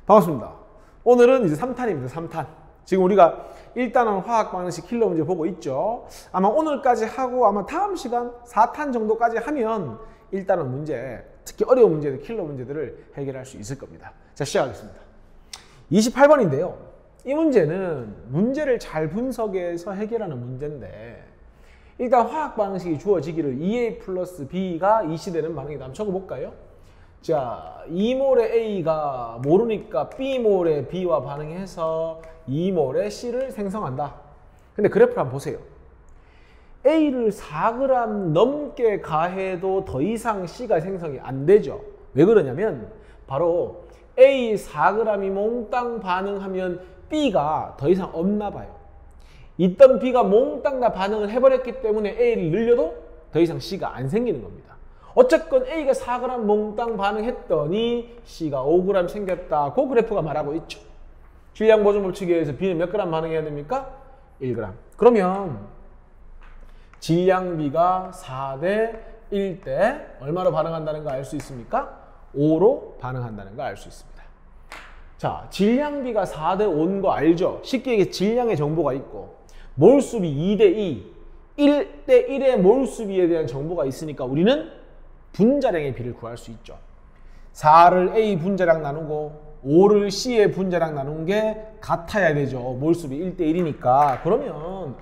반갑습니다. 오늘은 이제 3탄입니다. 3탄. 지금 우리가 1단원 화학 방정식 킬러 문제 보고 있죠. 아마 오늘까지 하고 아마 다음 시간 4탄 정도까지 하면 1단원 문제, 특히 어려운 문제들, 킬러 문제들을 해결할 수 있을 겁니다. 자, 시작하겠습니다. 28번인데요. 이 문제는 문제를 잘 분석해서 해결하는 문제인데, 일단 화학 방정식이 주어지기를 2A 플러스 B가 이시되는 반응이다. 한번 적어볼까요? 자, 2몰의 A가 모르니까 B몰의 B와 반응해서 2몰의 C를 생성한다. 근데 그래프를 한번 보세요. A를 4g 넘게 가해도 더 이상 C가 생성이 안 되죠. 왜 그러냐면 바로 A 4g이 몽땅 반응하면 B가 더 이상 없나 봐요. 있던 B가 몽땅 다 반응을 해버렸기 때문에 A를 늘려도 더 이상 C가 안 생기는 겁니다. 어쨌건 A가 4g 몽땅 반응했더니 C가 5g 생겼다. 그 그래프가 말하고 있죠. 질량 보존 법칙에 의해서 B는 몇 g 반응해야 됩니까? 1g. 그러면 질량비가 4대 1대 얼마로 반응한다는 거 알 수 있습니까? 5로 반응한다는 거 알 수 있습니다. 자, 질량비가 4대 5인 거 알죠? 쉽게 얘기해 질량의 정보가 있고 몰수비 2대 2, 1대 1의 몰수비에 대한 정보가 있으니까 우리는 분자량의 비를 구할 수 있죠. 4를 A 분자량 나누고 5를 C의 분자량 나눈 게 같아야 되죠. 몰수비 1대 1이니까. 그러면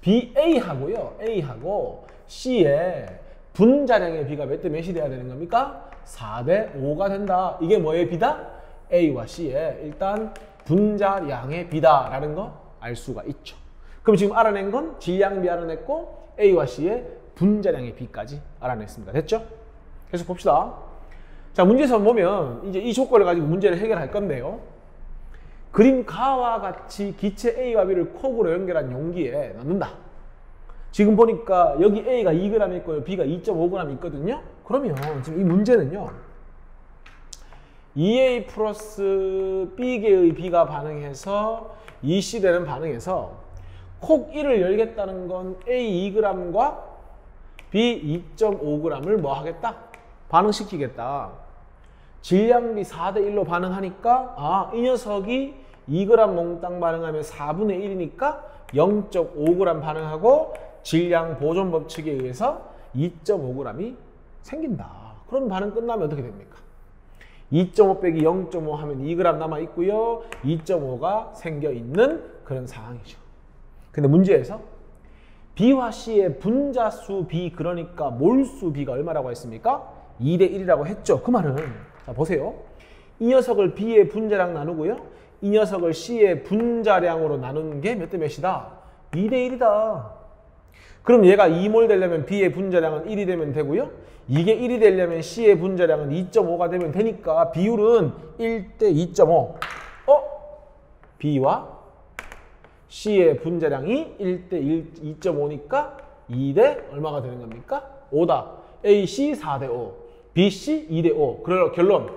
A하고요. A하고 C의 분자량의 비가 몇 대 몇이 돼야 되는 겁니까? 4대 5가 된다. 이게 뭐의 비다? A와 C의 일단 분자량의 비다라는 거 알 수가 있죠. 그럼 지금 알아낸 건 질량비 알아냈고 A와 C의 분자량의 비까지 알아냈습니다. 됐죠? 계속 봅시다. 자, 문제에서 보면 이제 이 조건을 가지고 문제를 해결할 건데요. 그림 가와 같이 기체 A와 B를 콕으로 연결한 용기에 넣는다. 지금 보니까 여기 A가 2g 있고요. B가 2.5g 있거든요. 그러면 지금 이 문제는요. 2A 플러스 B계의 B가 반응해서 2C 되는 반응에서 콕 1을 열겠다는 건 A 2g과 B 2.5g을 뭐 하겠다? 반응시키겠다. 질량비 4대 1로 반응하니까 이 녀석이 2g 몽땅 반응하면 4분의 1이니까 0.5g 반응하고 질량 보존 법칙에 의해서 2.5g이 생긴다. 그럼 반응 끝나면 어떻게 됩니까? 2.5 빼기 0.5 하면 2g 남아있고요. 2.5가 생겨있는 그런 상황이죠. 근데 문제에서 B와 C의 분자수 B, 그러니까 몰수 B가 얼마라고 했습니까? 2대 1이라고 했죠. 그 말은 자 보세요. 이 녀석을 B의 분자량 나누고요. 이 녀석을 C의 분자량으로 나누는 게 몇 대 몇이다? 2대 1이다. 그럼 얘가 2몰 되려면 B의 분자량은 1이 되면 되고요. 이게 1이 되려면 C의 분자량은 2.5가 되면 되니까 비율은 1대 2.5. B와 C의 분자량이 1대 2.5니까 2대 얼마가 되는 겁니까? 5다. AC 4대 5, BC 2대 5. 그래서 결론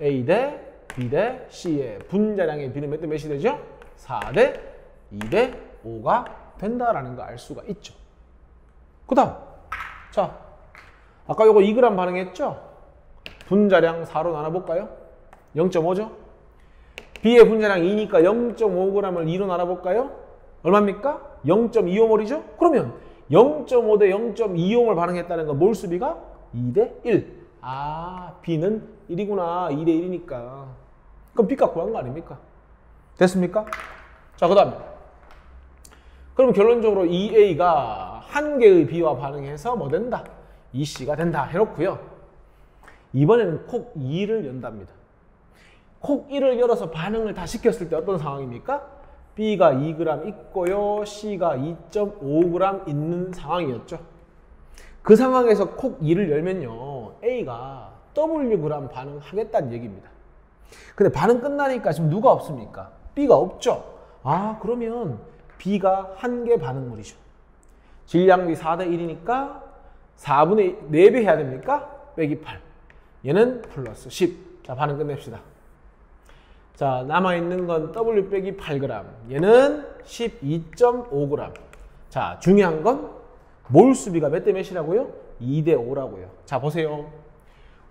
A 대 B 대 C의 분자량의 비는 몇 대 몇이 되죠? 4대 2대 5가 된다라는 거 알 수가 있죠. 그 다음 자, 아까 요거 2g 반응했죠? 분자량 4로 나눠볼까요? 0.5죠? B의 분자량 2니까 0.5g을 2로 나눠볼까요? 얼마입니까? 0.25몰이죠? 그러면 0.5 대 0.25몰 반응했다는 건 몰수비가 2대 1. B는 1이구나. 2대 1이니까. 그럼 B값 구한 거 아닙니까? 됐습니까? 자, 그 다음에 그럼 결론적으로 2A가 한 개의 B와 반응해서 뭐 된다? 2C가 된다 해놓고요. 이번에는 콕 2를 연답니다. 콕 1을 열어서 반응을 다 시켰을 때 어떤 상황입니까? B가 2g 있고요. C가 2.5g 있는 상황이었죠. 그 상황에서 콕 2를 열면요. A가 Wg 반응하겠다는 얘기입니다. 근데 반응 끝나니까 지금 누가 없습니까? B가 없죠. 그러면 B가 한 개 반응물이죠. 질량비 4대 1이니까 4분의 4배 해야 됩니까? 빼기 8. 얘는 플러스 10. 자, 반응 끝냅시다. 자, 남아있는 건 W 빼기 8g. 얘는 12.5g. 자, 중요한 건 몰수비가 몇 대 몇이라고요? 2대 5라고요. 자, 보세요.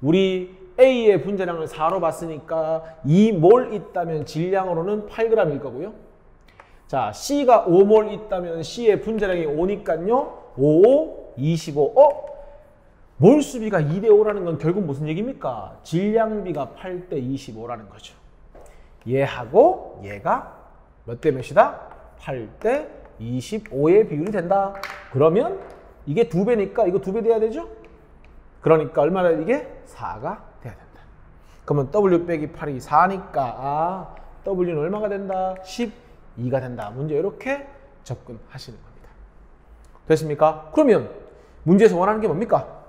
우리 A의 분자량을 4로 봤으니까 2몰 있다면 질량으로는 8g일 거고요. 자, C가 5몰 있다면 C의 분자량이 5니까요. 5, 25. 몰수비가 2대 5라는 건 결국 무슨 얘기입니까? 질량비가 8대 25라는 거죠. 얘하고 얘가 몇 대 몇이다? 8대 25의 비율이 된다. 그러면 이게 2배니까 이거 2배 돼야 되죠? 그러니까 얼마나 이게? 4가 돼야 된다. 그러면 W 빼기 8이 4니까 W는 얼마가 된다? 12가 된다. 문제 이렇게 접근하시는 겁니다. 됐습니까? 그러면 문제에서 원하는 게 뭡니까?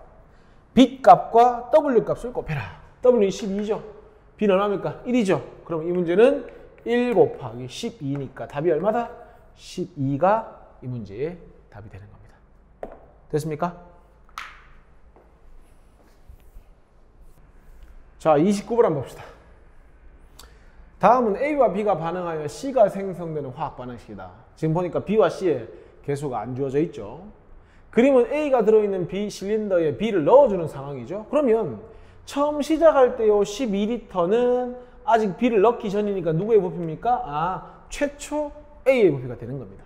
B 값과 W 값을 곱해라. W는 12죠. B는 얼마입니까? 1이죠. 그럼 이 문제는 1 곱하기 12니까 답이 얼마다? 12가 이 문제의 답이 되는 겁니다. 됐습니까? 자, 29번 한번 봅시다. 다음은 A와 B가 반응하여 C가 생성되는 화학 반응식이다. 지금 보니까 B와 C의 개수가 안 주어져 있죠. 그림은 A가 들어있는 B 실린더에 B를 넣어주는 상황이죠. 그러면 처음 시작할 때요 12리터는 아직 B를 넣기 전이니까 누구의 부피입니까? 최초 A의 부피가 되는 겁니다.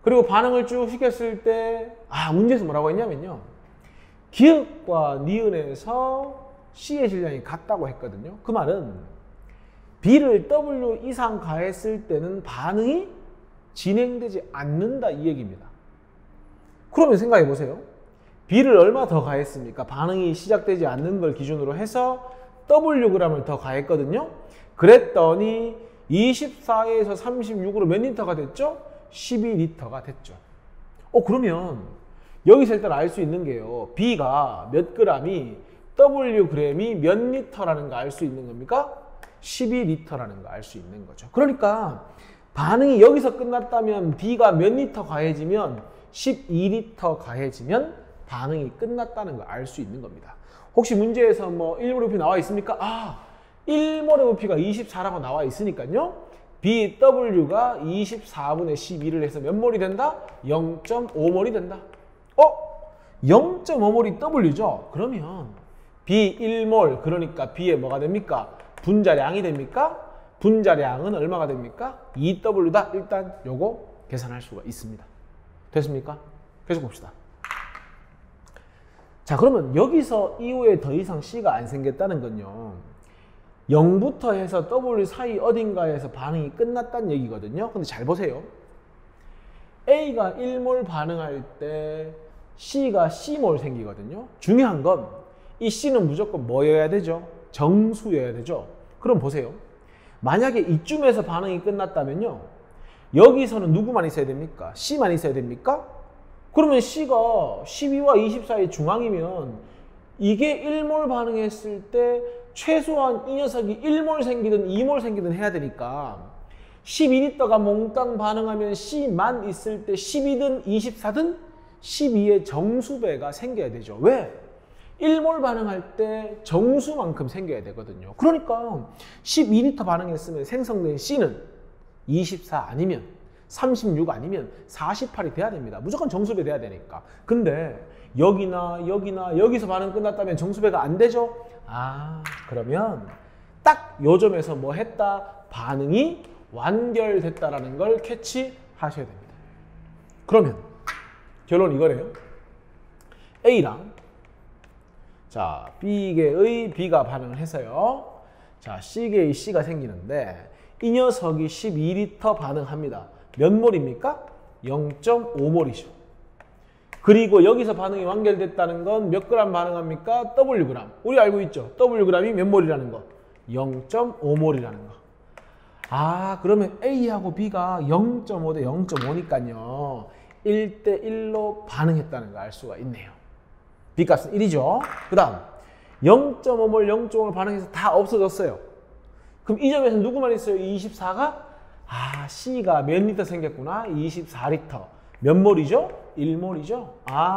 그리고 반응을 쭉 시켰을 때 문제에서 뭐라고 했냐면요. 기역과 니은에서 C의 질량이 같다고 했거든요. 그 말은 B를 W 이상 가했을 때는 반응이 진행되지 않는다 이 얘기입니다. 그러면 생각해 보세요. B를 얼마 더 가했습니까? 반응이 시작되지 않는 걸 기준으로 해서 Wg을 더 가했거든요. 그랬더니 24에서 36으로 몇 리터가 됐죠? 12리터가 됐죠. 그러면 여기서 일단 알 수 있는 게요. B가 몇 g이 Wg이 몇 리터라는 거 알 수 있는 겁니까? 12리터라는 거 알 수 있는 거죠. 그러니까 반응이 여기서 끝났다면 B가 몇 리터 가해지면 12리터 가해지면 반응이 끝났다는 걸 알 수 있는 겁니다. 혹시 문제에서 뭐 1몰의 부피 나와 있습니까? 1몰의 부피가 24라고 나와 있으니까요. BW가 24분의 12를 해서 몇 몰이 된다? 0.5몰이 된다. 0.5몰이 W죠? 그러면 B 1몰, 그러니까 B의 뭐가 됩니까? 분자량이 됩니까? 분자량은 얼마가 됩니까? 2W다. 일단 요거 계산할 수가 있습니다. 됐습니까? 계속 봅시다. 자, 그러면 여기서 이후에 더 이상 C가 안 생겼다는 건요. 0부터 해서 W 사이 어딘가에서 반응이 끝났다는 얘기거든요. 근데 잘 보세요. A가 1몰 반응할 때 C가 C몰 생기거든요. 중요한 건 이 C는 무조건 뭐여야 되죠? 정수여야 되죠. 그럼 보세요. 만약에 이쯤에서 반응이 끝났다면요. 여기서는 누구만 있어야 됩니까? C만 있어야 됩니까? 그러면 C가 12와 24의 중앙이면 이게 1몰 반응했을 때 최소한 이 녀석이 1몰 생기든 2몰 생기든 해야 되니까 12리터가 몽땅 반응하면 C만 있을 때 12든 24든 12의 정수배가 생겨야 되죠. 왜? 1몰 반응할 때 정수만큼 생겨야 되거든요. 그러니까 12리터 반응했으면 생성된 C는 24 아니면 36 아니면 48이 돼야 됩니다. 무조건 정수배 돼야 되니까. 근데 여기나 여기서 반응 끝났다면 정수배가 안 되죠? 그러면 딱 요 점에서 뭐 했다? 반응이 완결됐다라는 걸 캐치하셔야 됩니다. 그러면 결론 이거네요. A랑 B계의 B가 반응을 해서요. C계의 C가 생기는데 이 녀석이 12리터 반응합니다. 몇 몰입니까? 0.5몰이죠. 그리고 여기서 반응이 완결됐다는 건 몇 그램 반응합니까? Wg. 우리 알고 있죠? Wg이 몇 몰이라는 거? 0.5몰이라는 거. 그러면 A하고 B가 0.5 대 0.5니까요. 1대 1로 반응했다는 거 알 수가 있네요. B값은 1이죠. 그 다음 0.5몰, 0.5몰 반응해서 다 없어졌어요. 그럼 이 점에서 누구만 있어요? 24가? C가 몇 리터 생겼구나? 24리터. 몇 몰이죠? 1몰이죠.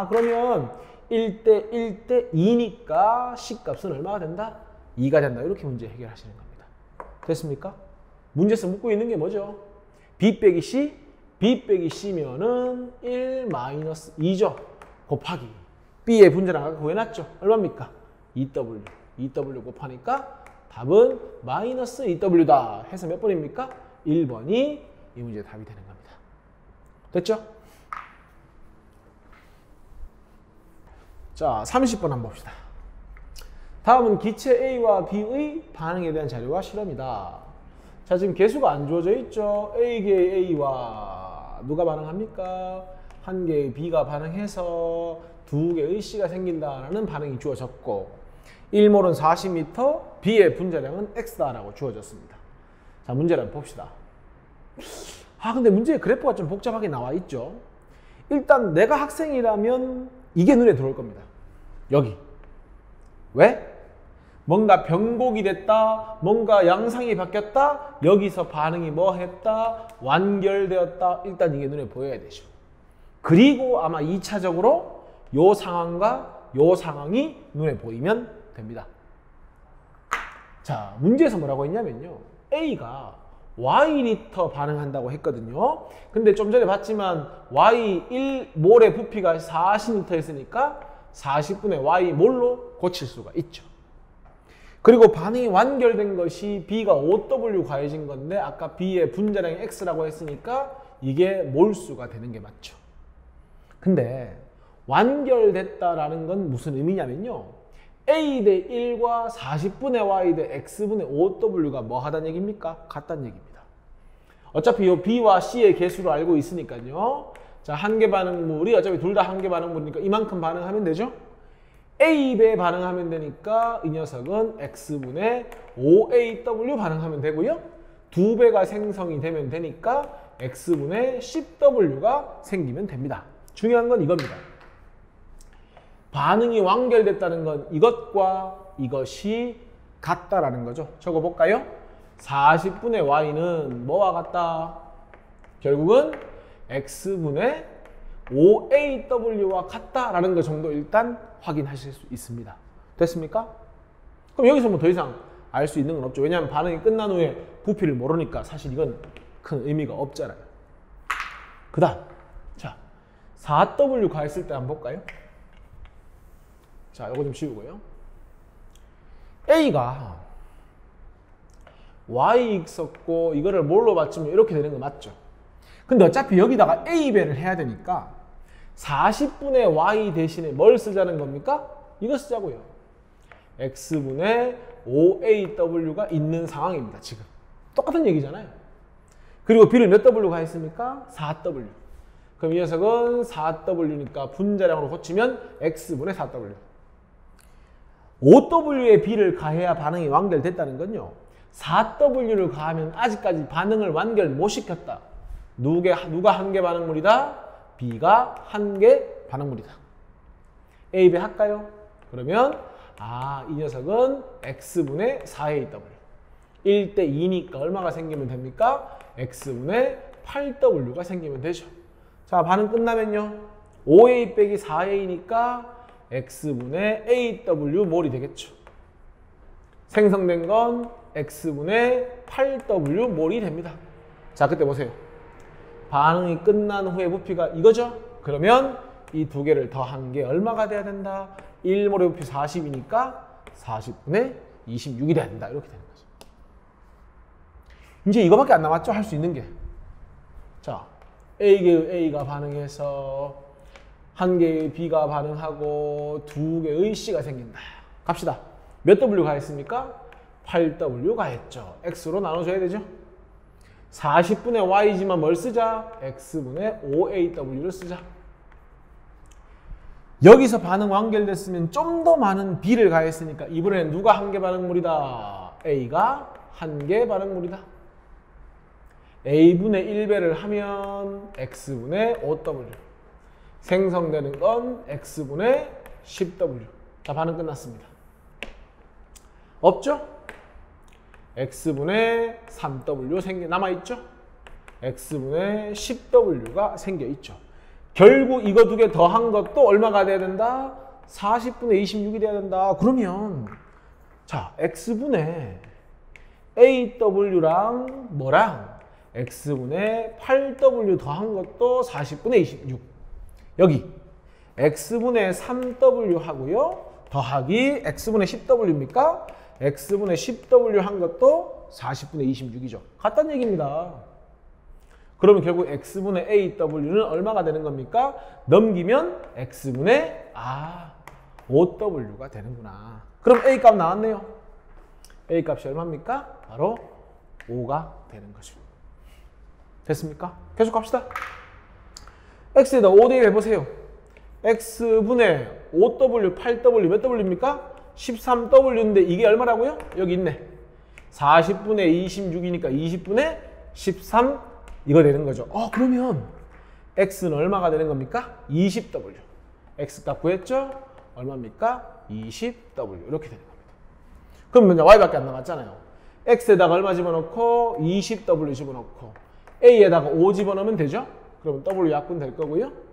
그러면 1대 1대 2니까 C값은 얼마가 된다? 2가 된다. 이렇게 문제 해결하시는 겁니다. 됐습니까? 문제에서 묻고 있는 게 뭐죠? B 빼기 C, B 빼기 C면은 1 마이너스 2죠. 곱하기 B의 분자량 아까 구해놨죠? 얼마입니까? 2W. 2W 곱하니까 답은 마이너스 2W다 해서 몇 번입니까? 1번이 이 문제의 답이 되는 겁니다. 됐죠? 자, 30번 한번 봅시다. 다음은 기체 A와 B의 반응에 대한 자료와 실험이다. 자, 지금 개수가 안 주어져 있죠? A개의 A와 누가 반응합니까? 한 개의 B가 반응해서 두 개의 C가 생긴다라는 반응이 주어졌고 1몰은 40m, B의 분자량은 X다라고 주어졌습니다. 자, 문제를 한번 봅시다. 근데 문제의 그래프가 좀 복잡하게 나와 있죠? 일단 내가 학생이라면 이게 눈에 들어올 겁니다. 여기. 왜? 뭔가 변곡이 됐다, 뭔가 양상이 바뀌었다, 여기서 반응이 뭐 했다, 완결되었다. 일단 이게 눈에 보여야 되죠. 그리고 아마 2차적으로 요 상황과 요 상황이 눈에 보이면 됩니다. 자, 문제에서 뭐라고 했냐면요. A가 Y리터 반응한다고 했거든요. 근데 좀 전에 봤지만 Y1몰의 부피가 40리터였으니까 40분의 Y몰로 고칠 수가 있죠. 그리고 반응이 완결된 것이 B가 5W 가해진 건데 아까 B의 분자량이 X라고 했으니까 이게 몰수가 되는 게 맞죠. 근데 완결됐다라는 건 무슨 의미냐면요. A 대 1과 40분의 Y 대 X분의 5W가 뭐 하다는 얘기입니까? 같다는 얘기입니다. 어차피 이 B와 C의 개수를 알고 있으니까요. 자, 한 개 반응물이 어차피 둘 다 한 개 반응물이니까 이만큼 반응하면 되죠? A배 반응하면 되니까 이 녀석은 X분의 5AW 반응하면 되고요. 두 배가 생성이 되면 되니까 X분의 10W가 생기면 됩니다. 중요한 건 이겁니다. 반응이 완결됐다는 건 이것과 이것이 같다라는 거죠. 적어볼까요? 40분의 Y는 뭐와 같다? 결국은 X분의 5AW와 같다라는 거 정도 일단 확인하실 수 있습니다. 됐습니까? 그럼 여기서 뭐 더 이상 알 수 있는 건 없죠. 왜냐하면 반응이 끝난 후에 부피를 모르니까 사실 이건 큰 의미가 없잖아요. 그 다음, 자, 4W 가했을 때 한번 볼까요? 자, 이거 좀 지우고요. A가 Y 있었고 이거를 뭘로 맞추면 이렇게 되는 거 맞죠? 근데 어차피 여기다가 A배를 해야 되니까 40분의 Y 대신에 뭘 쓰자는 겁니까? 이거 쓰자고요. X분의 5AW가 있는 상황입니다. 지금. 똑같은 얘기잖아요. 그리고 B를 몇 W 가했습니까? 4W. 그럼 이 녀석은 4W니까 분자량으로 고치면 X분의 4W. 5W에 B를 가해야 반응이 완결됐다는 건요. 4W를 가하면 아직까지 반응을 완결 못 시켰다. 누가 한 개 반응물이다? B가 한 개 반응물이다. A, B 할까요? 그러면 이 녀석은 X분의 4AW. 1대 2니까 얼마가 생기면 됩니까? X분의 8W가 생기면 되죠. 자, 반응 끝나면요. 5A 빼기 4A니까 X분의 AW 몰이 되겠죠. 생성된 건 X분의 8W 몰이 됩니다. 자, 그때 보세요. 반응이 끝난 후에 부피가 이거죠? 그러면 이 두 개를 더한 게 얼마가 돼야 된다? 1몰의 부피 40이니까 40분의 26이 돼야 된다. 이렇게 되는 거죠. 이제 이거밖에 안 남았죠? 할 수 있는 게. 자, A개의 A가 반응해서 한 개의 B가 반응하고 두 개의 C가 생긴다. 갑시다. 몇 W 가했습니까? 8W 가했죠. X로 나눠줘야 되죠? 40분의 Y지만 뭘 쓰자? X분의 5AW를 쓰자. 여기서 반응 완결됐으면 좀 더 많은 B를 가했으니까 이번에는 누가 한 개 반응물이다? A가 한 개 반응물이다. A분의 1배를 하면 X분의 5W. 생성되는 건 X분의 10W. 자, 반응 끝났습니다. 없죠? X분의 3W 남아있죠? X분의 10W가 생겨있죠. 결국 이거 두 개 더한 것도 얼마가 돼야 된다? 40분의 26이 돼야 된다. 그러면 자, X분의 AW랑 뭐랑 X분의 8W 더한 것도 40분의 26. 여기 X분의 3W 하고요. 더하기 x분의 10w입니까? x분의 10w 한 것도 40분의 26이죠. 같다는 얘기입니다. 그러면 결국 x분의 aw는 얼마가 되는 겁니까? 넘기면 x분의 5w가 되는구나. 그럼 a 값 나왔네요. a 값이 얼마입니까? 바로 5가 되는 거죠. 됐습니까? 계속 갑시다. x에다 5 대입해보세요. x분의 5w, 8w 몇 w입니까? 13w인데 이게 얼마라고요? 여기 있네. 40분의 26이니까 20분의 13 이거 되는 거죠. 그러면 x는 얼마가 되는 겁니까? 20w. x값 구했죠? 얼마입니까? 20w 이렇게 되는 겁니다. 그럼 먼저 y밖에 안 남았잖아요. x에다가 얼마 집어넣고 20w 집어넣고 a에다가 5 집어넣으면 되죠? 그러면 w 약분 될 거고요.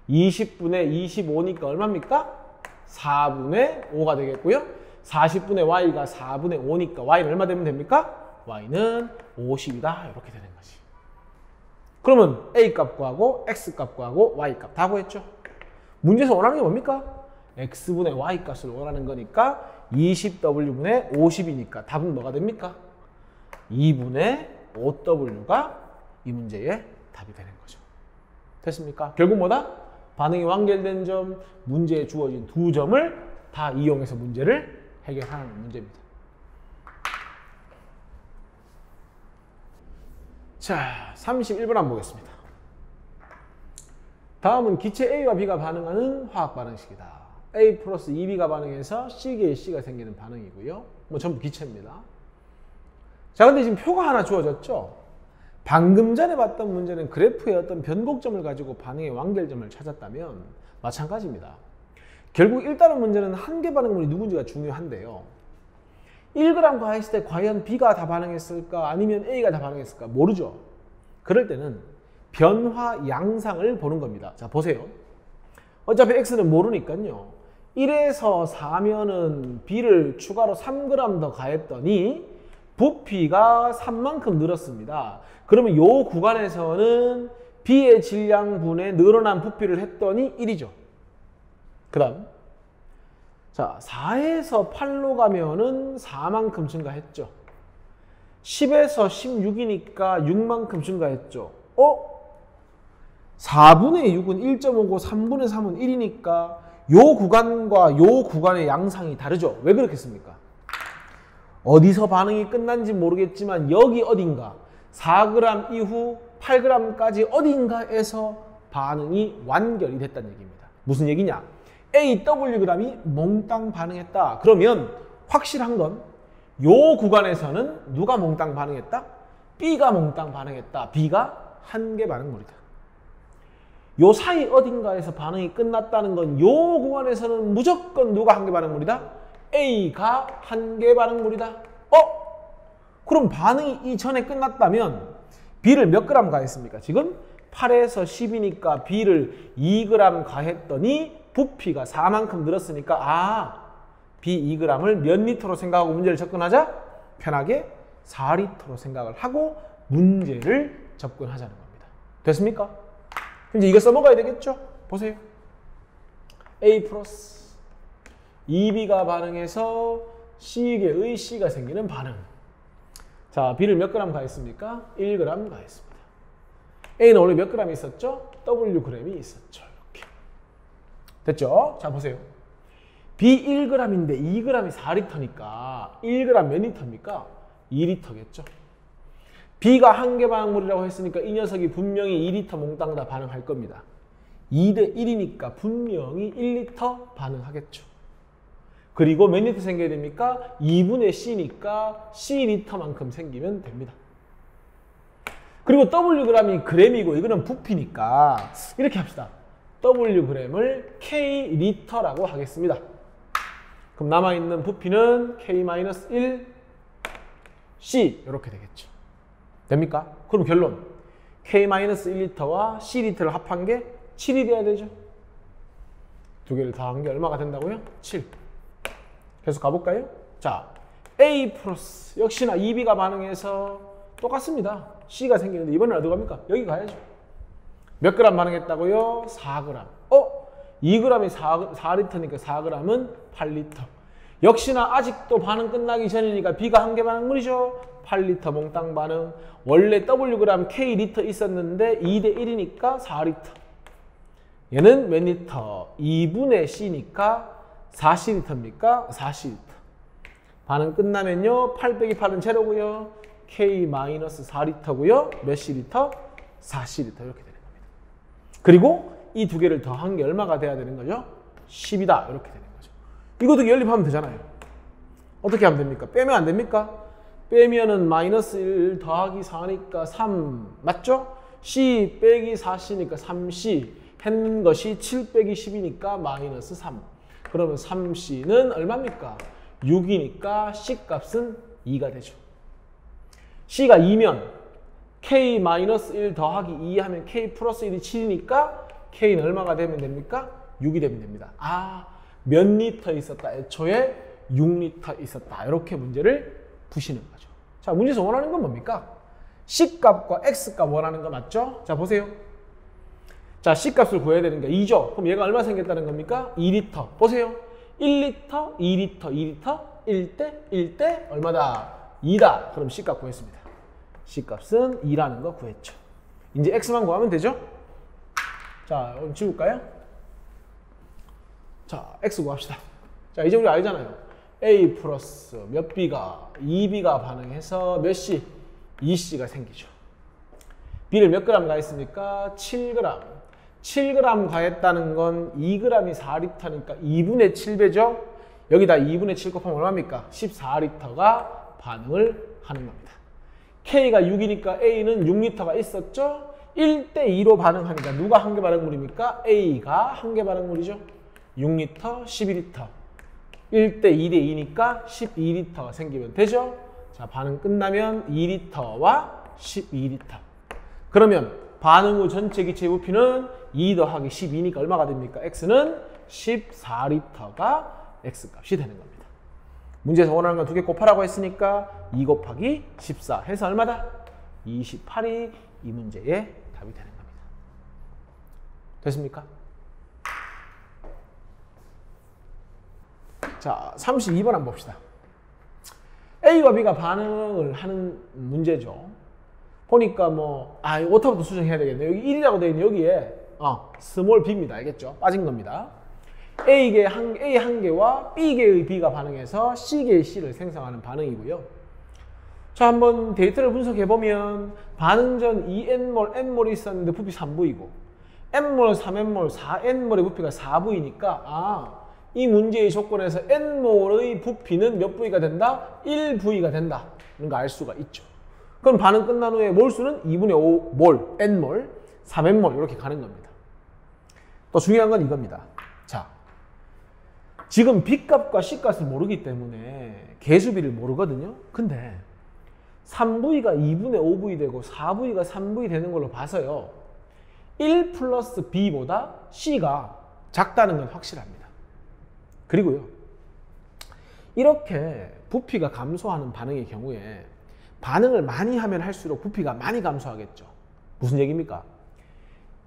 20분의 25니까 얼마입니까? 4분의 5가 되겠고요. 40분의 y가 4분의 5니까 y는 얼마 되면 됩니까? y는 50이다. 이렇게 되는 거지. 그러면 a 값 구하고 x 값 구하고 y 값 다 구했죠. 문제에서 원하는 게 뭡니까? x분의 y 값을 원하는 거니까 20w분의 50이니까 답은 뭐가 됩니까? 2분의 5w가 이 문제의 답이 되는 거죠. 됐습니까? 결국 뭐다? 반응이 완결된 점, 문제에 주어진 두 점을 다 이용해서 문제를 해결하는 문제입니다. 자, 31번 한번 보겠습니다. 다음은 기체 A와 B가 반응하는 화학 반응식이다. A 플러스 2B가 반응해서 C계의 C가 생기는 반응이고요. 뭐 전부 기체입니다. 자, 근데 지금 표가 하나 주어졌죠? 방금 전에 봤던 문제는 그래프의 어떤 변곡점을 가지고 반응의 완결점을 찾았다면 마찬가지입니다. 결국 일단은 문제는 한계 반응물이 누군지가 중요한데요. 1g 과했을 때 과연 B가 다 반응했을까 아니면 A가 다 반응했을까 모르죠. 그럴 때는 변화 양상을 보는 겁니다. 자, 보세요. 어차피 X는 모르니까요. 1에서 4면은 B를 추가로 3g 더 가했더니 부피가 3만큼 늘었습니다. 그러면 이 구간에서는 B의 질량분의 늘어난 부피를 했더니 1이죠. 그 다음 자, 4에서 8로 가면은 4만큼 증가했죠. 10에서 16이니까 6만큼 증가했죠. 4분의 6은 1.5고 3분의 3은 1이니까 요 구간과 요 구간의 양상이 다르죠. 왜 그렇겠습니까? 어디서 반응이 끝난지 모르겠지만 여기 어딘가 4g 이후 8g까지 어딘가에서 반응이 완결이 됐다는 얘기입니다. 무슨 얘기냐? AWg이 몽땅 반응했다. 그러면 확실한 건 요 구간에서는 누가 몽땅 반응했다? B가 몽땅 반응했다. B가 한계 반응물이다. 요 사이 어딘가에서 반응이 끝났다는 건 요 구간에서는 무조건 누가 한계 반응물이다? A가 한계 반응물이다. 그럼 반응이 이전에 끝났다면 B를 몇 그램 가했습니까? 지금 8에서 10이니까 B를 2g 가했더니 부피가 4만큼 늘었으니까 B 2g을 몇 리터로 생각하고 문제를 접근하자? 편하게 4리터로 생각을 하고 문제를 접근하자는 겁니다. 됐습니까? 이제 이거 써먹어야 되겠죠? 보세요. A 플러스 2B가 반응해서 C계의 C가 생기는 반응. 자, B를 몇 그램 가했습니까? 1g 가했습니다. A는 원래 몇 그램이 있었죠? Wg이 있었죠. 이렇게. 됐죠? 자, 보세요. B 1g인데 2g이 4리터니까 1g 몇 리터입니까? 2리터겠죠. B가 한계 반응물이라고 했으니까 이 녀석이 분명히 2리터 몽땅 다 반응할 겁니다. 2대 1이니까 분명히 1리터 반응하겠죠. 그리고 몇 리터 생겨야 됩니까? 2분의 C니까 C리터만큼 생기면 됩니다. 그리고 Wg이 g이고 이거는 부피니까 이렇게 합시다. Wg을 K리터라고 하겠습니다. 그럼 남아있는 부피는 K-1 C 이렇게 되겠죠. 됩니까? 그럼 결론 K-1리터와 C리터를 합한 게 7이 돼야 되죠. 두 개를 더한 게 얼마가 된다고요? 7. 계속 가볼까요? 자, A 플러스 역시나 2B가 반응해서 똑같습니다. C가 생기는데 이번엔 어디 갑니까? 여기 가야죠. 몇 그램 반응했다고요? 4g. 2g이 4리터니까 4g은 8리터. 역시나 아직도 반응 끝나기 전이니까 B가 한계 반응물이죠. 8리터 몽땅 반응. 원래 Wg K리터 있었는데 2대 1이니까 4리터. 얘는 몇 리터? 2분의 C니까 4C리터입니까? 4C리터. 반응 끝나면요. 8 빼기 8은 제로고요. K-4리터고요. 몇 C리터? 4C리터 이렇게 되는 겁니다. 그리고 이 두 개를 더한 게 얼마가 돼야 되는 거죠? 10이다. 이렇게 되는 거죠. 이것도 연립하면 되잖아요. 어떻게 하면 됩니까? 빼면 안 됩니까? 빼면은 마이너스 1 더하기 4니까 3 맞죠? C 빼기 4C니까 3C 했는 것이 7 빼기 10이니까 마이너스 3. 그러면 3C는 얼마입니까? 6이니까 C 값은 2가 되죠. C가 2면 K-1 더하기 2 하면 K 플러스 1이 7이니까 K는 얼마가 되면 됩니까? 6이 되면 됩니다. 아, 몇 리터 있었다? 애초에 6리터 있었다. 이렇게 문제를 푸시는 거죠. 자, 문제에서 원하는 건 뭡니까? C값과 X값 원하는 거 맞죠? 자, 보세요. 자, C값을 구해야 되는 게 2죠. 그럼 얘가 얼마 생겼다는 겁니까? 2리터. 보세요. 1리터, 2리터, 2리터, 1대, 1대 얼마다? 2다. 그럼 C값 구했습니다. C값은 2라는 거 구했죠. 이제 X만 구하면 되죠? 자, 그럼 지울까요? 자, X 구합시다. 자, 이제 우리 알잖아요. A 플러스 몇 B가 2B가 반응해서 몇 C? 2C가 생기죠. B를 몇 그램 가했습니까? 7g. 7g 가했다는 건 2g이 4리터니까 2분의 7배죠? 여기다 2분의 7 곱하면 얼마입니까? 14리터가 반응을 하는 겁니다. K가 6이니까 A는 6리터가 있었죠? 1대2로 반응하니까 누가 한계 반응물입니까? A가 한계 반응물이죠. 6리터, 12리터. 1대 2대 2니까 12리터가 생기면 되죠. 자, 반응 끝나면 2리터와 12리터. 그러면 반응 후 전체 기체 부피는 2 더하기 12니까 얼마가 됩니까? X는 14리터가 X값이 되는 겁니다. 문제에서 원하는 건 두 개 곱하라고 했으니까 2 곱하기 14 해서 얼마다? 28이 이 문제의 답이 되는 겁니다. 됐습니까? 자, 32번 한번 봅시다. A와 B가 반응을 하는 문제죠. 보니까 뭐, 오타부터 수정해야 되겠네. 여기 1이라고 되어 있는 여기에, 스몰 b입니다. 알겠죠? 빠진 겁니다. A 한 개와 B개의 B가 반응해서 C개의 C를 생성하는 반응이고요. 자, 한번 데이터를 분석해보면, 반응 전 2n몰, n몰이 있었는데 부피 3V고, n몰, 3n몰, 4n몰의 부피가 4V니까, 이 문제의 조건에서 n몰의 부피는 몇 V가 된다? 1V가 된다. 이런 거 알 수가 있죠. 그럼 반응 끝난 후에 몰수는 2분의 5몰, n몰, 3n몰 이렇게 가는 겁니다. 또 중요한 건 이겁니다. 자, 지금 B값과 C값을 모르기 때문에 개수비를 모르거든요. 근데 3V가 2분의 5V 되고 4V가 3V 되는 걸로 봐서요. 1 플러스 B보다 C가 작다는 건 확실합니다. 그리고요. 이렇게 부피가 감소하는 반응의 경우에 반응을 많이 하면 할수록 부피가 많이 감소하겠죠. 무슨 얘기입니까?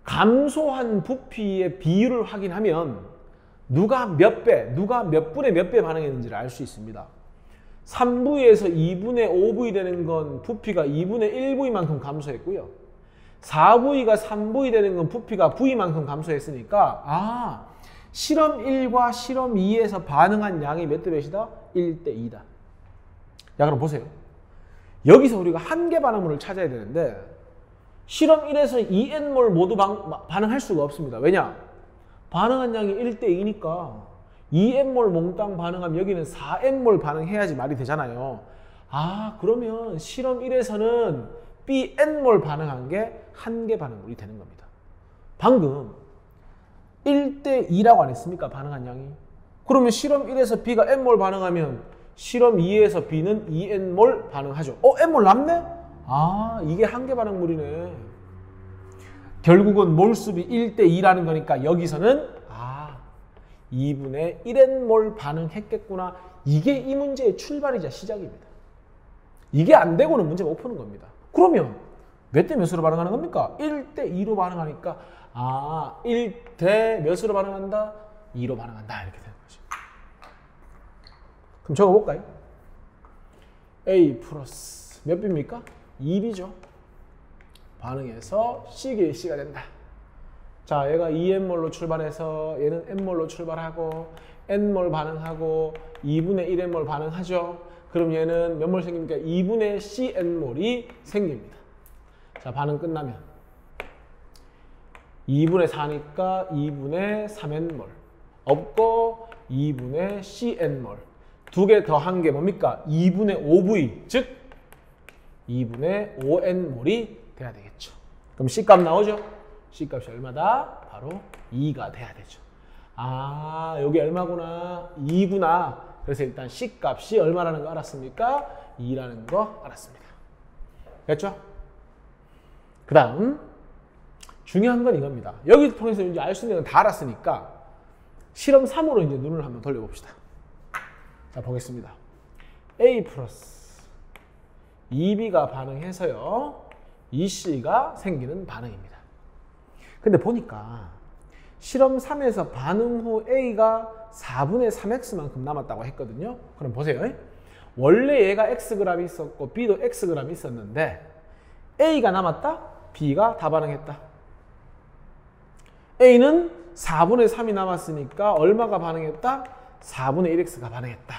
감소한 부피의 비율을 확인하면 누가 몇 배, 누가 몇 분의 몇 배 반응했는지를 알 수 있습니다. 3V에서 2분의 5V 되는 건 부피가 2분의 1V만큼 감소했고요. 4V가 3V 되는 건 부피가 V만큼 감소했으니까 실험 1과 실험 2에서 반응한 양이 몇 대 몇이다? 1대 2다. 야, 그럼 보세요. 여기서 우리가 한계 반응물을 찾아야 되는데 실험 1에서 2n몰 모두 반응할 수가 없습니다. 왜냐? 반응한 양이 1대 2니까 2n몰 몽땅 반응하면 여기는 4n몰 반응해야지 말이 되잖아요. 그러면 실험 1에서는 bn몰 반응한 게 한계 반응물이 되는 겁니다. 방금 1대 2라고 안 했습니까? 반응한 양이. 그러면 실험 1에서 B가 n몰 반응하면 실험 2에서 B는 2n몰 반응하죠. n몰 남네? 이게 한계 반응물이네. 결국은 몰수비 1대 2라는 거니까 여기서는 2분의 1n몰 반응했겠구나. 이게 이 문제의 출발이자 시작입니다. 이게 안 되고는 문제 못 푸는 겁니다. 그러면 몇 대 몇으로 반응하는 겁니까? 1대 2로 반응하니까 아, 1대 몇으로 반응한다? 2로 반응한다. 이렇게 되는 거죠. 그럼 적어볼까요? A 플러스 몇 B입니까? 2B죠. 반응해서 C계의 C가 된다. 자, 얘가 2N몰로 출발해서 얘는 N몰로 출발하고 N몰 반응하고 2분의 1N몰 반응하죠. 그럼 얘는 몇 몰 생깁니까? 2분의 CN몰이 생깁니다. 자, 반응 끝나면 2분의 4니까 2분의 3N몰 없고 2분의 CN몰 두 개 더한 게 뭡니까? 2분의 5V 즉 2분의 5N몰이 돼야 되겠죠. 그럼 C값 나오죠? C값이 얼마다? 바로 2가 돼야 되죠. 아, 여기 얼마구나? 2구나. 그래서 일단 C값이 얼마라는 거 알았습니까? 2라는 거 알았습니다. 됐죠? 그 다음 중요한 건 이겁니다. 여기 통해서 이제 알 수 있는 건 다 알았으니까 실험 3으로 이제 눈을 한번 돌려봅시다. 자, 보겠습니다. A 플러스 2B가 반응해서요 2C가 생기는 반응입니다. 근데 보니까 실험 3에서 반응 후 A가 4분의 3X만큼 남았다고 했거든요. 그럼 보세요. 원래 얘가 Xg이 있었고 B도 Xg이 있었는데 A가 남았다? B가 다 반응했다. A는 4분의 3이 남았으니까 얼마가 반응했다? 4분의 1X가 반응했다.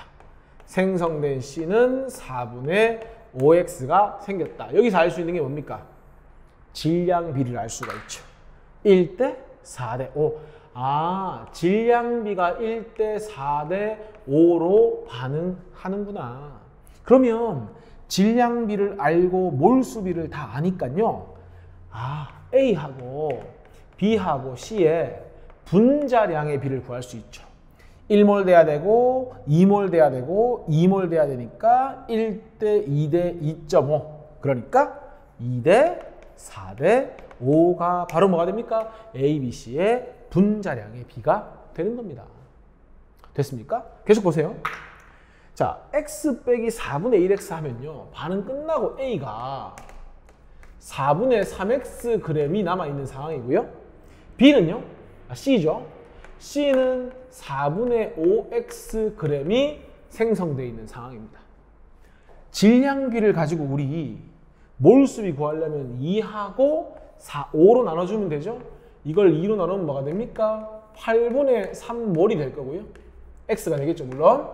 생성된 C는 4분의 5X가 생겼다. 여기서 알 수 있는 게 뭡니까? 질량비를 알 수가 있죠. 1대 4대 5. 아, 질량비가 1대 4대 5로 반응하는구나. 그러면 질량비를 알고 몰수비를 다 아니까요. 아, A하고 B하고 C의 분자량의 비를 구할 수 있죠. 1몰 돼야 되고 2몰 돼야 되고 2몰 돼야 되니까 1대 2대 2.5 그러니까 2대 4대 5가 바로 뭐가 됩니까? A, B, C의 분자량의 비가 되는 겁니다. 됐습니까? 계속 보세요. 자, X 빼기 4분의 1X 하면요. 반응 끝나고 A가 4분의 3X g이 남아있는 상황이고요. B는요? C죠. C는 4분의 5X g이 생성되어 있는 상황입니다. 질량비를 가지고 우리 몰수비 구하려면 2하고 5로 나눠주면 되죠. 이걸 2로 나누면 뭐가 됩니까? 8분의 3몰이 될 거고요. X가 되겠죠, 물론.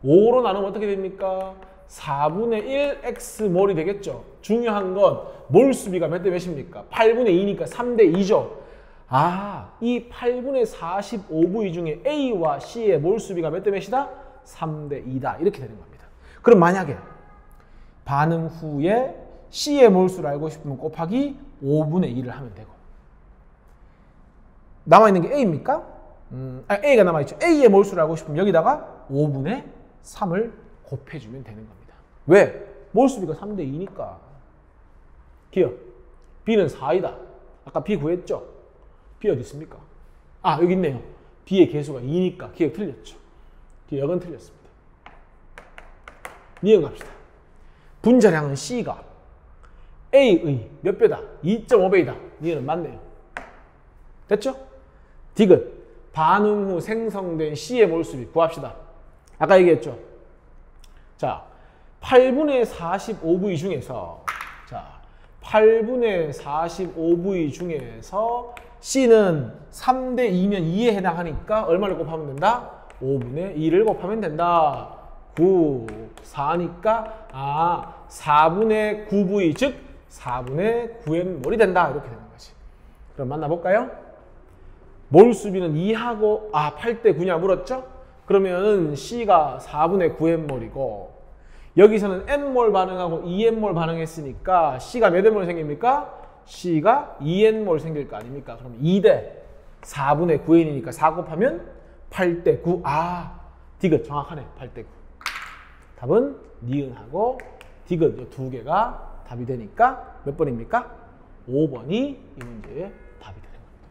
5로 나누면 어떻게 됩니까? 4분의 1X몰이 되겠죠. 중요한 건 몰수비가 몇 대 몇입니까? 8분의 2니까 3대 2죠. 아, 이 8분의 45V 중에 A와 C의 몰수비가 몇 대 몇이다? 3대 2다. 이렇게 되는 겁니다. 그럼 만약에 반응 후에 C의 몰수를 알고 싶으면 곱하기 5분의 2를 하면 되고 남아있는 게 A입니까? A가 남아있죠. A의 몰수를 알고 싶으면 여기다가 5분의 3을 곱해주면 되는 겁니다. 왜? 몰수비가 3대 2니까. 기억. B는 4이다. 아까 B 구했죠? B 어디 있습니까? 아, 여기 있네요. B의 개수가 2니까 기억 틀렸죠. 기억은 틀렸습니다. 니은 갑시다. 분자량은 C가 A의 몇 배다? 2.5배이다. 니은은 맞네요. 됐죠? 디귿. 반응 후 생성된 C의 몰수비 구합시다. 아까 얘기했죠? 자, 8분의 45V 중에서 8분의 45V 중에서 C는 3대 2면 2에 해당하니까 얼마를 곱하면 된다? 5분의 2를 곱하면 된다. 9, 4니까 4분의 9V 즉 4분의 9N몰이 된다. 이렇게 되는 거지. 그럼 만나볼까요? 몰수비는 2하고 8대 9냐 물었죠? 그러면 C가 4분의 9N몰이고 여기서는 N몰 반응하고 2N몰 반응했으니까 C가 몇 N몰 생깁니까? C가 2N몰 생길 거 아닙니까? 그럼 2대 4분의 9N이니까 4 곱하면 8대 9. 디귿 정확하네. 8대 9. 답은 니은하고 디귿 이 두 개가 답이 되니까 몇 번입니까? 5번이 이 문제의 답이 되는 겁니다.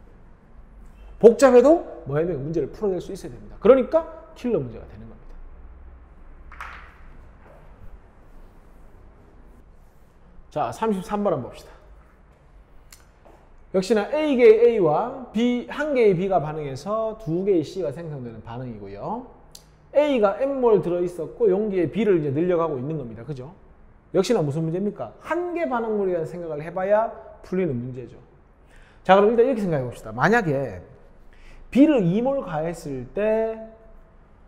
복잡해도 뭐 해야 돼요? 문제를 풀어낼 수 있어야 됩니다. 그러니까 킬러 문제가 되는 겁니다. 자, 33번 한번 봅시다. 역시나 A개의 A와 B, 한 개의 B가 반응해서 두 개의 C가 생성되는 반응이고요. A가 N몰 들어있었고 용기에 B를 이제 늘려가고 있는 겁니다. 그죠? 역시나 무슨 문제입니까? 한 개 반응물에 대한 생각을 해봐야 풀리는 문제죠. 자, 그럼 일단 이렇게 생각해 봅시다. 만약에 B를 2몰 가했을 때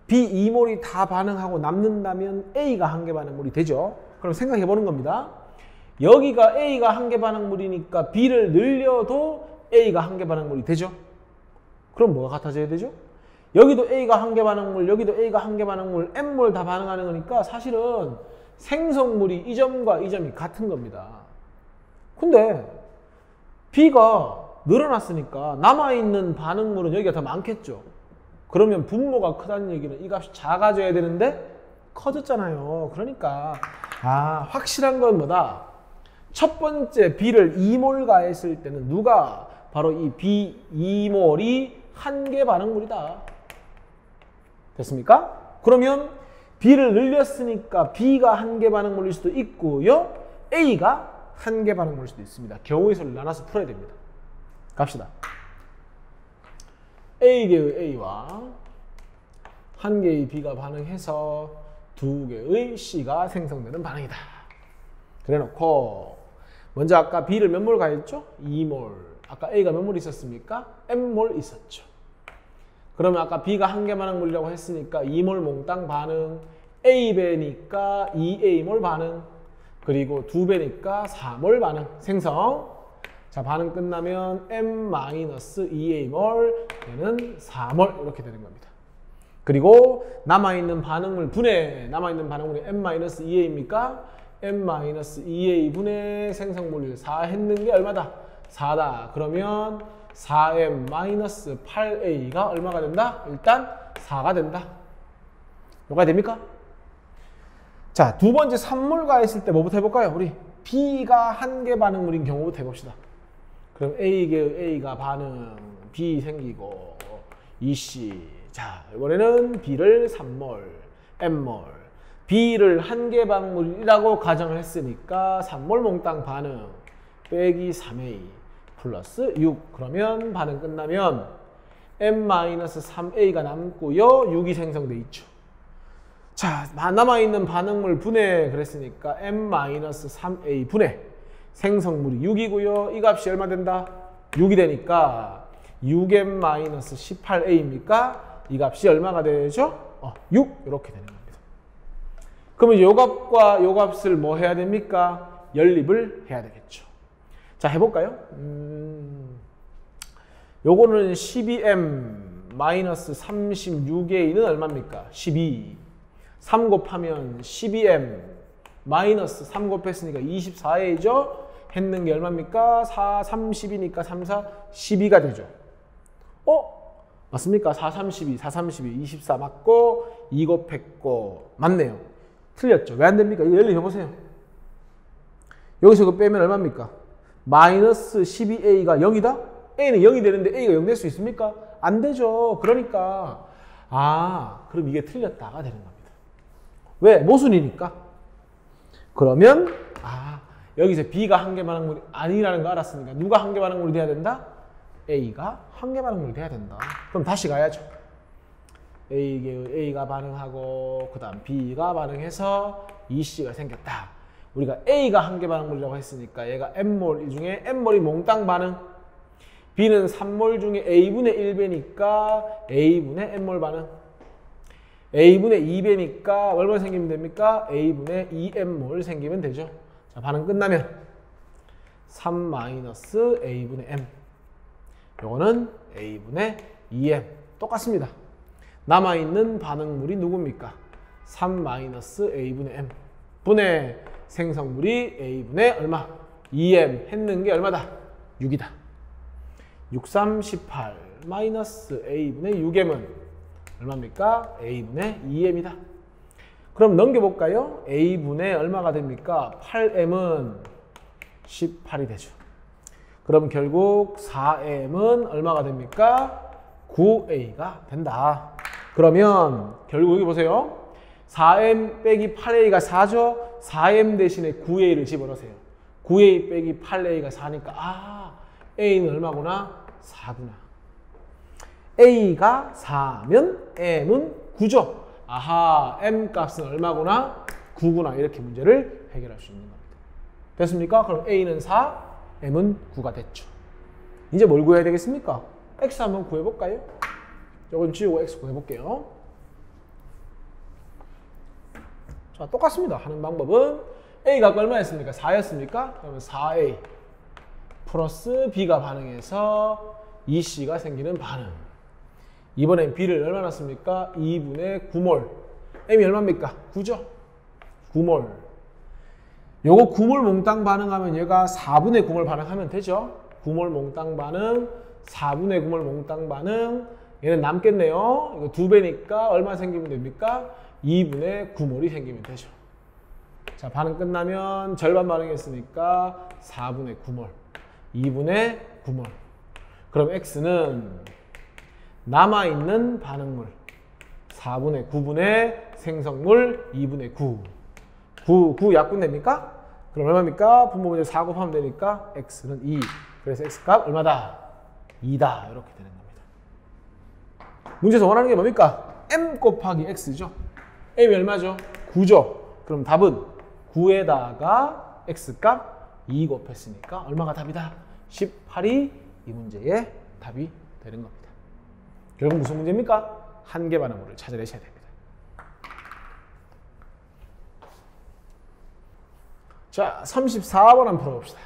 B 2몰이 다 반응하고 남는다면 A가 한 개 반응물이 되죠. 그럼 생각해 보는 겁니다. 여기가 A가 한 개 반응물이니까 B를 늘려도 A가 한 개 반응물이 되죠. 그럼 뭐가 같아져야 되죠? 여기도 A가 한 개 반응물, 여기도 A가 한 개 반응물, N몰 다 반응하는 거니까 사실은 생성물이 이 점과 이 점이 같은 겁니다. 근데 B가 늘어났으니까 남아있는 반응물은 여기가 더 많겠죠. 그러면 분모가 크다는 얘기는 이 값이 작아져야 되는데 커졌잖아요. 그러니까 확실한 건 뭐다? 첫 번째 B를 2몰 가했을 때는 누가 바로 이 B 2몰이 한 개 반응물이다. 됐습니까? 그러면 B를 늘렸으니까 B가 한 개 반응물일 수도 있고요. A가 한 개 반응물일 수도 있습니다. 경우의 수를 나눠서 풀어야 됩니다. 갑시다. A개의 A와 한 개의 B가 반응해서 두 개의 C가 생성되는 반응이다. 그래놓고 먼저 아까 B를 몇 몰 가했죠? 2몰. 아까 A가 몇 몰 있었습니까? N몰 있었죠. 그러면 아까 B가 한 개 반응물이라고 했으니까 2몰 몽땅 반응, A배니까 2A몰 반응, 그리고 2배니까 4몰 반응 생성. 자, 반응 끝나면 M-2A몰, 얘는 4몰 이렇게 되는 겁니다. 그리고 남아있는 반응물 분해, 남아있는 반응물이 M-2A입니까? M-2A 분의 생성물률 4 했는 게 얼마다? 4다. 그러면 4M-8A가 얼마가 된다? 일단 4가 된다. 뭐가 됩니까? 자, 두 번째 3몰 가했을 때 뭐부터 해볼까요? 우리 B가 한 개 반응물인 경우부터 해봅시다. 그럼 A개의 A가 반응, B 생기고, EC. 자, 이번에는 B를 3몰, N몰. B를 한 개 반응물이라고 가정을 했으니까 3몰 몽땅 반응 빼기 3A 플러스 6. 그러면 반응 끝나면 M-3A가 남고요. 6이 생성돼 있죠. 자, 남아있는 반응물 분해 그랬으니까 M-3A 분해 생성물이 6이고요. 이 값이 얼마 된다? 6이 되니까 6M-18A입니까? 이 값이 얼마가 되죠? 6 이렇게 되는 겁니다. 그러면 요 값과 요 값을 뭐 해야 됩니까? 연립을 해야 되겠죠. 자, 해볼까요? 요거는 12M-36A는 얼마입니까? 12. 3 곱하면 12M 마이너스 3 곱했으니까 24A죠? 했는 게 얼마입니까? 4, 30이니까 3, 4, 12가 되죠. 맞습니까? 4, 32, 4, 32, 24 맞고 2 곱했고 맞네요. 틀렸죠. 왜 안 됩니까? 이거 연립해보세요. 여기서 그거 빼면 얼마입니까? 마이너스 12A가 0이다? A는 0이 되는데 A가 0 될 수 있습니까? 안 되죠. 그러니까 그럼 이게 틀렸다가 되는 겁니다. 왜? 모순이니까. 그러면 여기서 B가 한 개 반응물이 아니라는 거 알았으니까 누가 한 개 반응물이 돼야 된다? A가 한 개 반응물이 돼야 된다. 그럼 다시 가야죠. A가 반응하고 그 다음 B가 반응해서 EC가 생겼다. 우리가 A가 한 개 반응물이라고 했으니까 얘가 N몰 중에 N몰이 몽땅 반응, B는 3몰 중에 A분의 1배니까 A분의 N몰 반응, A분의 2배니까 얼마 생기면 됩니까? A분의 2N몰 생기면 되죠. 자, 반응 끝나면 3-A분의 M, 요거는 A분의 2M 똑같습니다. 남아있는 반응물이 누굽니까? 3-A분의 M 분의 생성물이 A분의 얼마? 2M 했는 게 얼마다? 6이다. 6, 3, 18 마이너스 A분의 6M은 얼마입니까? A분의 2M이다. 그럼 넘겨볼까요? A분의 얼마가 됩니까? 8M은 18이 되죠. 그럼 결국 4M은 얼마가 됩니까? 9A가 된다. 그러면 결국 여기 보세요. 4M 빼기 8A가 4죠? 4M 대신에 9A를 집어넣으세요. 9A 빼기 8A가 4니까 A는 얼마구나? 4구나. A가 4면 M은 9죠. 아하, M 값은 얼마구나? 9구나. 이렇게 문제를 해결할 수 있는 겁니다. 됐습니까? 그럼 A는 4, M은 9가 됐죠. 이제 뭘 구해야 되겠습니까? X 한번 구해볼까요? 이건 지우고 X 구해볼게요. 자, 똑같습니다. 하는 방법은 A가 얼마였습니까? 4였습니까? 그러면 4A 플러스 B가 반응해서 2C가 생기는 반응. 이번엔 B를 얼마 넣습니까? 2분의 9몰. M이 얼마입니까? 9죠? 9몰. 요거 9몰 몽땅 반응하면 얘가 4분의 9몰 반응하면 되죠? 9몰 몽땅 반응, 4분의 9몰 몽땅 반응. 얘는 남겠네요. 이거 2배니까 얼마 생기면 됩니까? 2분의 9몰이 생기면 되죠. 자, 반응 끝나면 절반 반응했으니까 4분의 9몰. 2분의 9몰. 그럼 X는 남아있는 반응물 4분의 9분의 생성물 2분의 9. 9 약분 됩니까? 그럼 얼마입니까? 분모 문제 4 곱하면 되니까 X는 2. 그래서 X값 얼마다? 2다. 이렇게 되는 겁니다. 문제에서 원하는 게 뭡니까? M 곱하기 X죠. M이 얼마죠? 9죠. 그럼 답은 9에다가 X값 2 곱했으니까 얼마가 답이다? 18이 이 문제의 답이 되는 겁니다. 결국 무슨 문제입니까? 한계 반응물을 찾아내셔야 됩니다. 자, 34번 한번 풀어봅시다.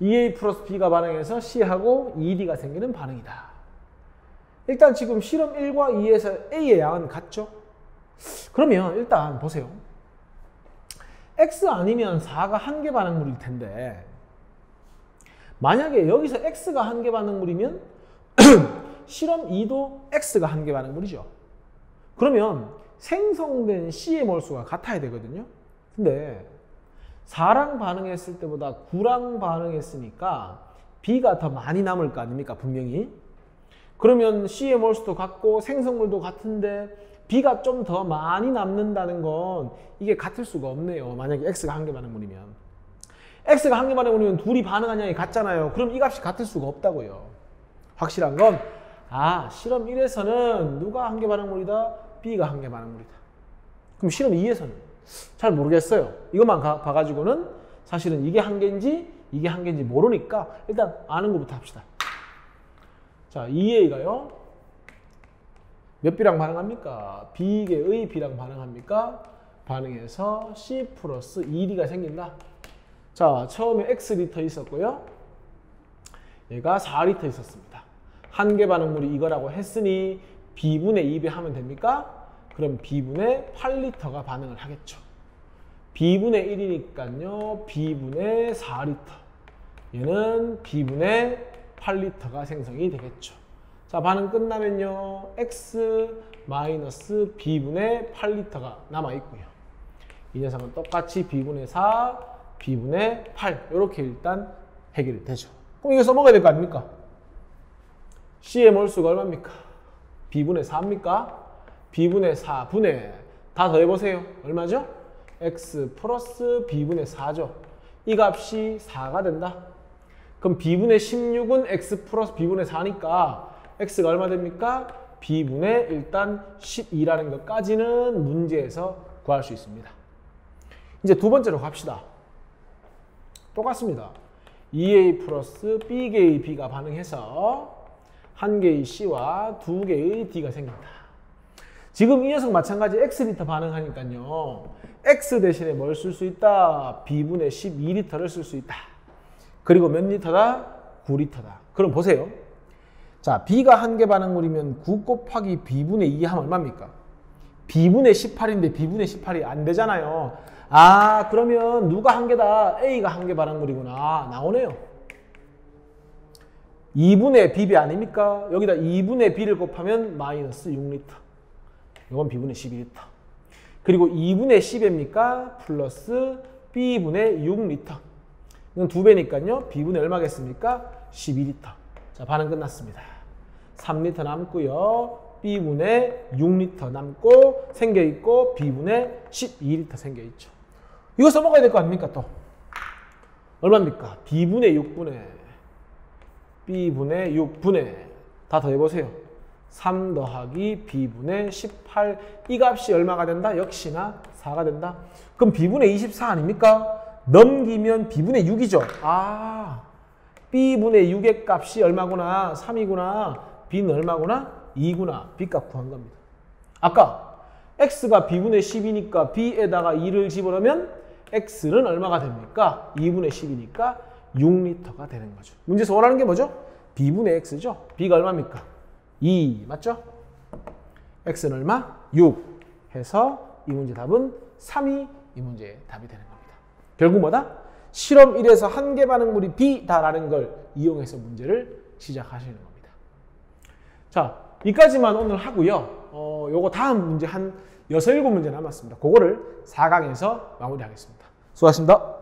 2A 플러스 B가 반응해서 C하고 2D가 생기는 반응이다. 일단 지금 실험 1과 2에서 A의 양은 같죠? 그러면 일단 보세요. X 아니면 4가 한계 반응물일 텐데 만약에 여기서 X가 한계 반응물이면 실험 2도 X가 한계 반응물이죠. 그러면 생성된 C의 몰수가 같아야 되거든요. 근데 4랑 반응했을 때보다 9랑 반응했으니까 B가 더 많이 남을 거 아닙니까? 분명히. 그러면 C의 몰수도 같고 생성물도 같은데 B가 좀 더 많이 남는다는 건 이게 같을 수가 없네요. 만약에 X가 한계 반응물이면. X가 한계 반응물이면 둘이 반응한 양이 같잖아요. 그럼 이 값이 같을 수가 없다고요. 확실한 건 실험 1에서는 누가 한계 반응물이다? B가 한계 반응물이다. 그럼 실험 2에서는 잘 모르겠어요. 이것만 봐가지고는 사실은 이게 한계인지 이게 한계인지 모르니까 일단 아는 것부터 합시다. 자, 2A가요. 몇 B랑 반응합니까? B개의 B랑 반응합니까? 반응해서 C 플러스 2D가 생긴다. 자, 처음에 X리터 있었고요. 얘가 4리터 있었습니다. 한계 반응물이 이거라고 했으니 B분의 2배 하면 됩니까? 그럼 B분의 8리터가 반응을 하겠죠. B분의 1이니까요. B분의 4리터. 얘는 B분의 8리터가 생성이 되겠죠. 자, 반응 끝나면요. X 마이너스 B분의 8리터가 남아있고요. 이 녀석은 똑같이 B분의 4, B분의 8 이렇게 일단 해결이 되죠. 그럼 이거 써먹어야 될 거 아닙니까? C의 몰수가 얼마입니까? B분의 4입니까? B분의 4분의 다 더해보세요. 얼마죠? X 플러스 B분의 4죠. 이 값이 4가 된다. 그럼 B분의 16은 X 플러스 B분의 4니까 X가 얼마 됩니까? B분의 일단 12라는 것까지는 문제에서 구할 수 있습니다. 이제 두 번째로 갑시다. 똑같습니다. 2A 플러스 B개의 B가 반응해서 한 개의 C와 두 개의 D가 생긴다. 지금 이 녀석 마찬가지 X리터 반응하니까요. X 대신에 뭘 쓸 수 있다? B분의 12리터를 쓸 수 있다. 그리고 몇 리터다? 9리터다. 그럼 보세요. 자, B가 한계 반응물이면 9 곱하기 B분의 2 하면 얼마입니까? B분의 18인데 B분의 18이 안 되잖아요. 그러면 누가 한계다? A가 한계 반응물이구나. 나오네요. 2분의 B배 아닙니까? 여기다 2분의 B를 곱하면 마이너스 6리터. 이건 B분의 12리터. 그리고 2분의 10입니까? 플러스 B분의 6리터. 이건 2배니까요. B분의 얼마겠습니까? 12리터. 자, 반응 끝났습니다. 3리터 남고요. B분의 6리터 남고 생겨있고 B분의 12리터 생겨있죠. 이거 써먹어야 될 거 아닙니까 또? 얼마입니까? B분의 6분의 B분의 6분의 다 더해보세요. 3 더하기 B분의 18 이 값이 얼마가 된다? 역시나 4가 된다. 그럼 B분의 24 아닙니까? 넘기면 B분의 6이죠. 아, B분의 6의 값이 얼마구나? 3이구나. B는 얼마구나? 2구나. B값 구한 겁니다. 아까 X가 B분의 10이니까 B에다가 2를 집어넣으면 X는 얼마가 됩니까? 2분의 10이니까 6L가 되는 거죠. 문제에서 원하는 게 뭐죠? B분의 X죠. B가 얼마입니까? 2 맞죠? X는 얼마? 6 해서 이 문제 답은 3이 이 문제의 답이 되는 겁니다. 결국 뭐다? 실험 1에서 한계 반응물이 B다라는 걸 이용해서 문제를 시작하시는 겁니다. 자, 여기까지만 오늘 하고요. 요거 다음 문제 한 6, 7문제 남았습니다. 그거를 4강에서 마무리하겠습니다. 수고하셨습니다.